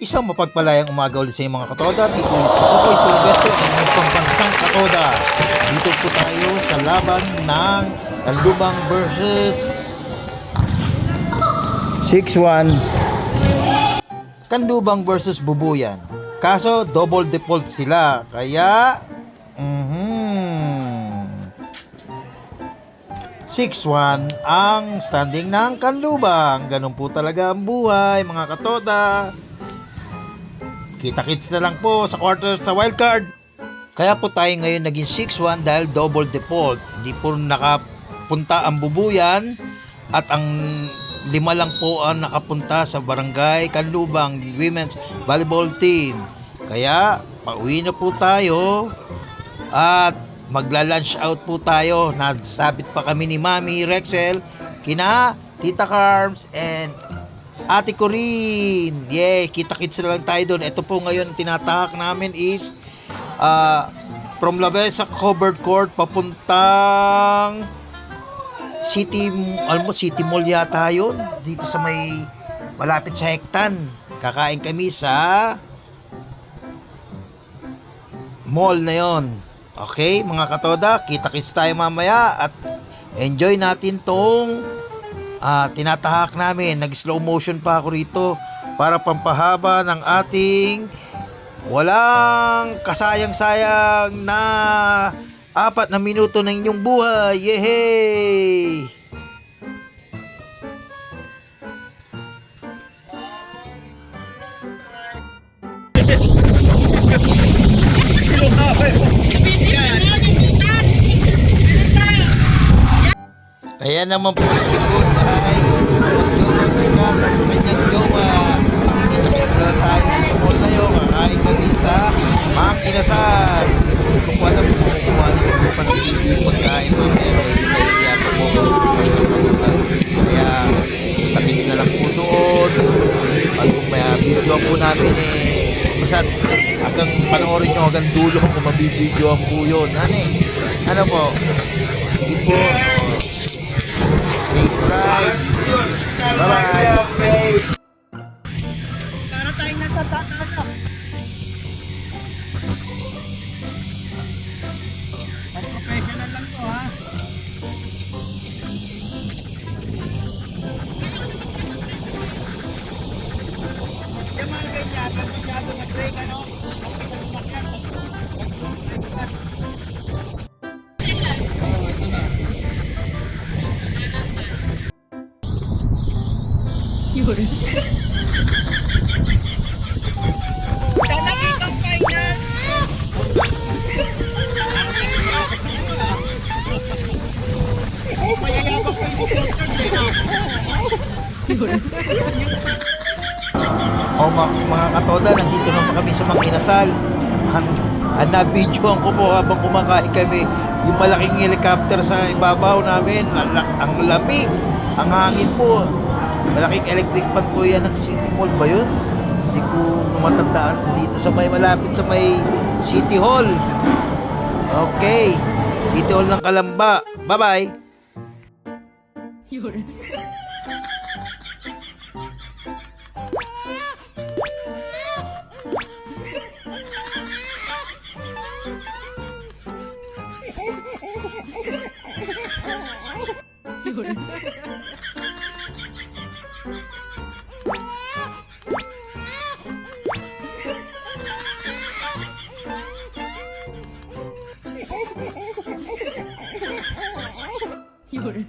Isang mapagpalayang umaga ulit sa mga katoda. Dito ulit si Kukoy Silvestre, ang inyong pambansang katoda. Dito po tayo sa laban ng Kanlubang versus 6-1. Kanlubang versus Bubuyan. Kaso double default sila. Kaya 6-1 ang standing ng Kanlubang. Ganun po talaga ang buhay, mga katoda. Kita-kits na lang po sa quarter sa wildcard. Kaya po tayo ngayon naging 6-1 dahil double default. Hindi po nakapunta ang Bubuyan at ang 5 lang po ang nakapunta sa Barangay Kanlubang Women's Volleyball Team. Kaya pauwi na po tayo at magla-lunch out po tayo. Nasabit pa kami ni Mami Rexel, kina Tita Carms and Ate Corinne. Yay, kita-kits na lang tayo doon. Ito po ngayon ang tinatahak namin is from Labesa covered court papuntang City, almost City Mall yata yun. Dito sa may malapit sa Hektan. Kakain kami sa mall na yon. Okay, mga katoda, kita-kits tayo mamaya at enjoy natin tong tinatahak namin. Nag-slow motion pa ako rito para pampahaba ng ating walang kasayang-sayang na 4 na minuto ng inyong buhay. Yehey! Ayan naman po sa likod ay yung sikat at kanyang jowa. Itakis na tayo sa sumol na yun. Kakain kami sa Mang Inasal. Kung alam mo kung ano yung panagiging yung pagkain mamaya, ready na yung yata po. Kaya itakis na lang po doon. At kung may video po namin basta hanggang panoorin nyo hanggang dulo kung mabibidyoan po yun. Ano po? Sige po. Safe ride. Bye-bye. Para tayo nasa taas. Professional lang to, ha. Yung mga ganyan, masyado mag-break, ano? Sa naging finance. Mayayabak ko yung supporters Mga katoda, nandito na kami sa Mang Inasal. Na-videoan ko po habang kumakain kami yung malaking helicopter sa ibabaw namin. Ang lamig, ang hangin po. Malaking electric fan po yan ng City Mall ba yun? Hindi ko matandaan. Dito sa may malapit sa may City Hall. Okay, City Hall ng Kalamba. Bye-bye. Yun.